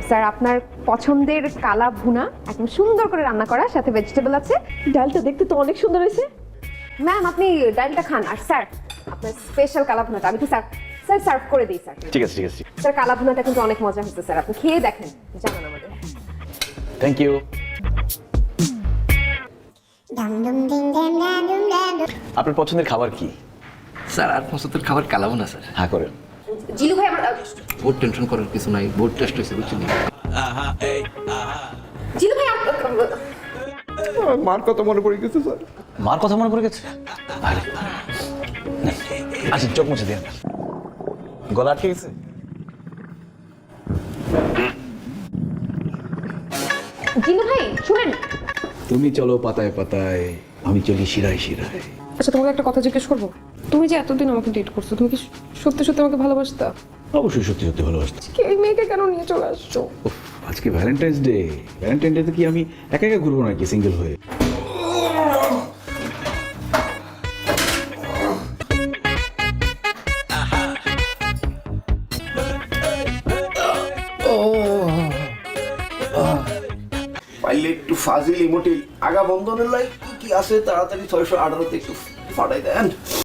Sir আপনার পছন্দের কালা ভুনা একদম সুন্দর করে রান্না করা, সাথে ভেজিটেবল আছে। ডালটা দেখতে তো অনেক সুন্দর হয়েছে। ম্যাম আপনি ডালটা খান, আর স্যার আপনার স্পেশাল কালা ভুনাটা আমি কি স্যার স্যার সার্ভ করে দিই স্যার। ঠিক আছে ঠিক আছে, স্যার কালা ভুনাটা কিন্তু অনেক মজা হচ্ছে স্যার, আপনি খেয়ে দেখেন, জানান আমাদের। Thank you. আপনার পছন্দের খাবার কি? স্যার আর পছন্দের খাবার কালাবো না স্যার। হ্যাঁ করেন। জিলু ভাই আমার বহুত টেনশন করার কিছু নাই, বহুত টেস্ট হয়েছে বুঝছেন। জিলু ভাই মার কথা মনে পড়ে গেছে স্যার। মার কথা মনে পড়ে গেছে? আরে আচ্ছা, চোখ মুছে দিন। গলা আটকে গেছে? জিলু ভাই শুনেন। তুমি চলো পাতায় পাতায়, আমি চলি শিরায় শিরায়। আচ্ছা তোমাকে একটা কথা জিজ্ঞেস করবো, তুমি যে এতদিন আমাকে ডেট করছো, তুমি কি সত্যি সত্যি আমাকে ভালোবাসতা? অবশ্যই সত্যি সত্যি ভালোবাসতাম। এই মেয়েকে কেন নিয়ে চলে আসছো? উফ, আজকে ভ্যালেন্টাইন্স ডে। ভ্যালেন্টাইন ডেতে কি আমি একা একা ঘুরবো নাকি সিঙ্গেল হয়ে? পাইলে একটু ফাজিল ইমোটিল আগা বন্ধনের লাই কি আছে তাড়াতাড়ি 618 তে একটু ফাটাই দেন।